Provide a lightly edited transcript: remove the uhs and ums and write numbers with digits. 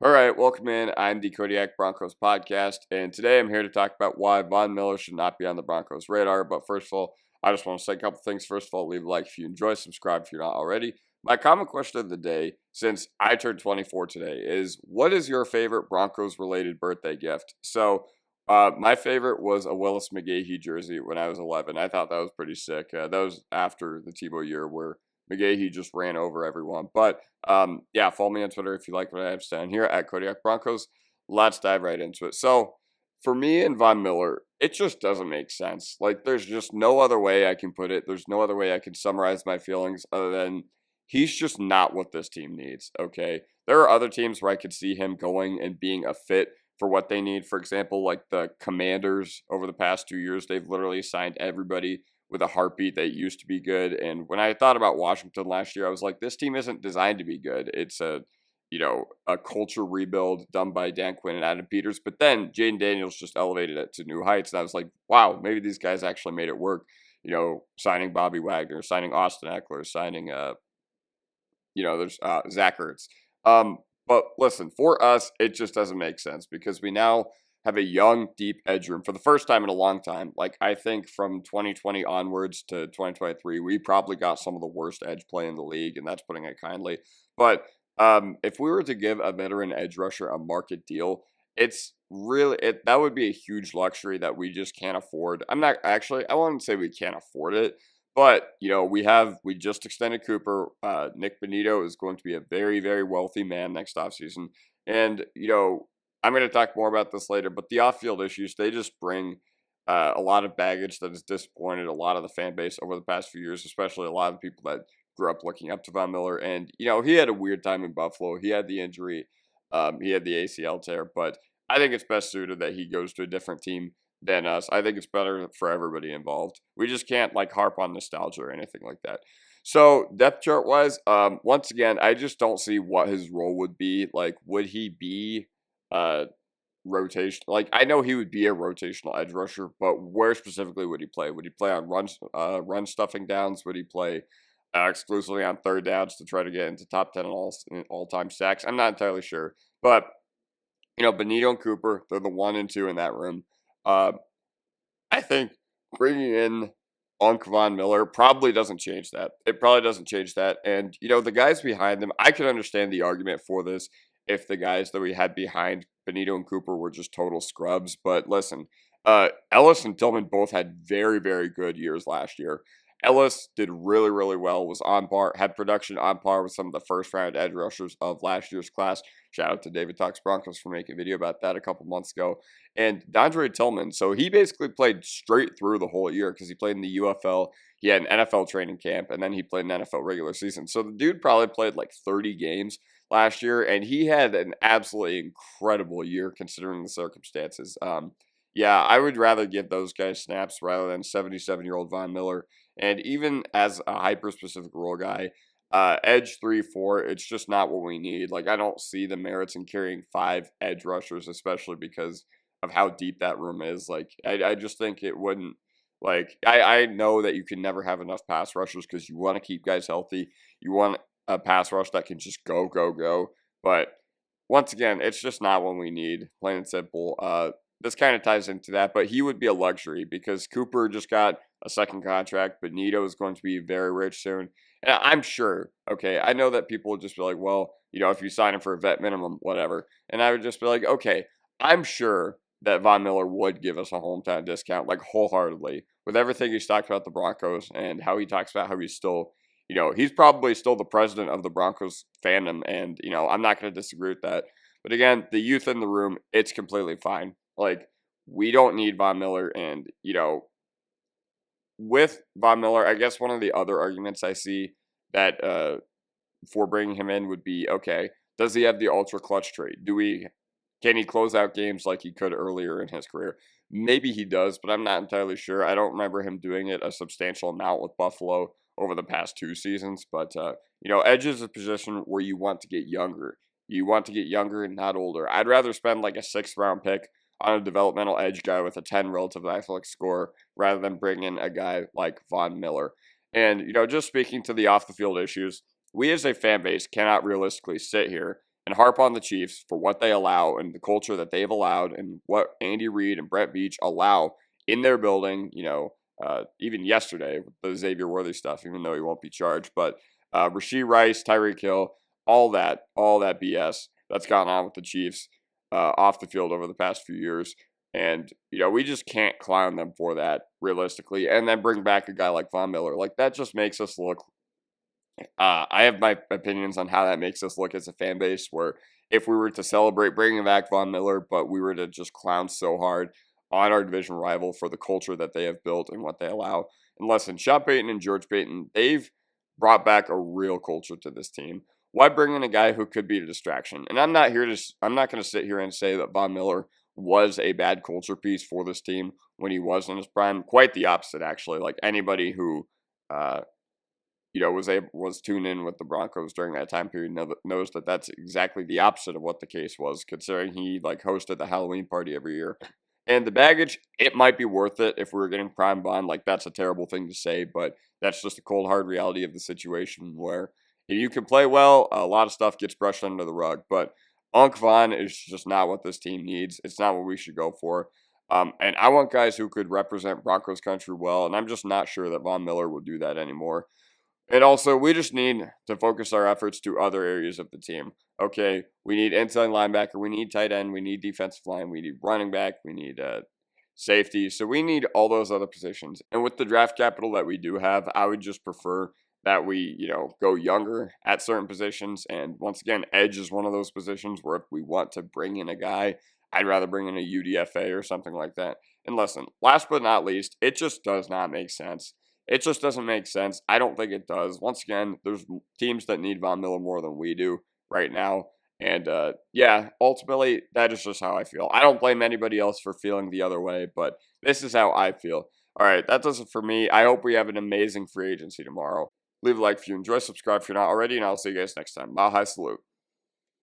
All right, welcome in. I'm the Kodiak Broncos podcast, and today I'm here to talk about why Von Miller should not be on the Broncos radar. But first of all, I just want to say a couple things. First of all, leave a like if you enjoy, subscribe if you're not already. My common question of the day, since I turned 24 today, is what is your favorite Broncos related birthday gift? My favorite was a Willis McGahee jersey when I was 11. I thought that was pretty sick. That was after the Tebow year where McGahee just ran over everyone. But follow me on Twitter if you like what I have to say on here at Kodiak Broncos. Let's dive right into it. So, for me and Von Miller, it just doesn't make sense. Like, there's just no other way I can put it. There's no other way I can summarize my feelings other than he's just not what this team needs, okay? There are other teams where I could see him going and being a fit for what they need. For example, like the Commanders over the past 2 years, they've literally signed everybody with a heartbeat that used to be good. And when I thought about Washington last year, I was like, this team isn't designed to be good. It's a culture rebuild done by Dan Quinn and Adam Peters. But then Jaden Daniels just elevated it to new heights. And I was like, wow, maybe these guys actually made it work. Signing Bobby Wagner, signing Austin Eckler, signing there's Zach Ertz. But listen, for us, it just doesn't make sense because we now have a young, deep edge room for the first time in a long time. Like, I think from 2020 onwards to 2023, we probably got some of the worst edge play in the league, and that's putting it kindly. But if we were to give a veteran edge rusher a market deal, that would be a huge luxury that we just can't afford. I wouldn't say we can't afford it, but we just extended Cooper. Nick Benito is going to be a very, very wealthy man next offseason. And, I'm going to talk more about this later, but the off-field issues, they just bring a lot of baggage that has disappointed a lot of the fan base over the past few years, especially a lot of people that grew up looking up to Von Miller. And, he had a weird time in Buffalo. He had the injury. He had the ACL tear, but I think it's best suited that he goes to a different team than us. I think it's better for everybody involved. We just can't, harp on nostalgia or anything like that. So, depth chart-wise, once again, I just don't see what his role would be. Like, would he be rotation? Like, I know he would be a rotational edge rusher, but where specifically would he play? Would he play on run stuffing downs? Would he play exclusively on third downs to try to get into top 10 in all-time sacks? I'm not entirely sure. But, Benito and Cooper, they're the 1 and 2 in that room. I think bringing in Von Miller probably doesn't change that. It probably doesn't change that. And, the guys behind them, I could understand the argument for this if the guys that we had behind Benito and Cooper were just total scrubs. But listen, Ellis and Tillman both had very, very good years last year. Ellis did really, really well, was on par, had production on par with some of the first-round edge rushers of last year's class. Shout out to David Talks Broncos for making a video about that a couple months ago. And Dondre Tillman, so he basically played straight through the whole year because he played in the UFL. He had an NFL training camp, and then he played an NFL regular season. So the dude probably played 30 games last year, and he had an absolutely incredible year considering the circumstances. I would rather give those guys snaps rather than 77-year-old Von Miller. And even as a hyper-specific role guy, edge 3-4, it's just not what we need. I don't see the merits in carrying 5 edge rushers, especially because of how deep that room is. I just think it wouldn't, I know that you can never have enough pass rushers because you want to keep guys healthy. You want a pass rush that can just go, go, go. But once again, it's just not what we need, plain and simple. This kind of ties into that, but he would be a luxury because Cooper just got a second contract. Benito is going to be very rich soon. And I'm sure, okay, I know that people would just be like, well, if you sign him for a vet minimum, whatever. And I would just be like, okay, I'm sure that Von Miller would give us a hometown discount, wholeheartedly, with everything he's talked about the Broncos and how he talks about how he's still, he's probably still the president of the Broncos fandom. And, I'm not going to disagree with that. But again, the youth in the room, it's completely fine. We don't need Von Miller. And, with Von Miller, I guess one of the other arguments I see that for bringing him in would be, okay, does he have the ultra clutch trait? Can he close out games like he could earlier in his career? Maybe he does, but I'm not entirely sure. I don't remember him doing it a substantial amount with Buffalo over the past 2 seasons. But, edge is a position where you want to get younger. You want to get younger and not older. I'd rather spend a 6th-round pick on a developmental edge guy with a 10 relative athletic score rather than bring in a guy like Von Miller. And, just speaking to the off-the-field issues, we as a fan base cannot realistically sit here and harp on the Chiefs for what they allow and the culture that they've allowed and what Andy Reid and Brett Veach allow in their building, even yesterday with the Xavier Worthy stuff, even though he won't be charged. But Rashee Rice, Tyreek Hill, all that BS that's gone on with the Chiefs off the field over the past few years. And, we just can't clown them for that realistically. And then bring back a guy like Von Miller. Like, that just makes us look. I have my opinions on how that makes us look as a fan base, where if we were to celebrate bringing back Von Miller, but we were to just clown so hard on our division rival for the culture that they have built and what they allow. And listen, Sean Payton and George Paton, they've brought back a real culture to this team. Why bring in a guy who could be a distraction? And I'm not going to sit here and say that Von Miller was a bad culture piece for this team when he was in his prime. Quite the opposite, actually. Like anybody who, was tuned in with the Broncos during that time period knows that that's exactly the opposite of what the case was, considering he hosted the Halloween party every year. And the baggage, it might be worth it if we were getting prime Bond. Like, that's a terrible thing to say, but that's just the cold, hard reality of the situation where if you can play well, a lot of stuff gets brushed under the rug. But Unc Von is just not what this team needs. It's not what we should go for. And I want guys who could represent Broncos country well, and I'm just not sure that Von Miller will do that anymore. And also, we just need to focus our efforts to other areas of the team. Okay, we need inside linebacker, we need tight end, we need defensive line, we need running back, we need safety. So we need all those other positions. And with the draft capital that we do have, I would just prefer that we, go younger at certain positions. And once again, edge is one of those positions where if we want to bring in a guy, I'd rather bring in a UDFA or something like that. And listen, last but not least, it just does not make sense. It just doesn't make sense. I don't think it does. Once again, there's teams that need Von Miller more than we do right now. And ultimately, that is just how I feel. I don't blame anybody else for feeling the other way, but this is how I feel. All right, that does it for me. I hope we have an amazing free agency tomorrow. Leave a like if you enjoy, subscribe if you're not already, and I'll see you guys next time. Mile high salute.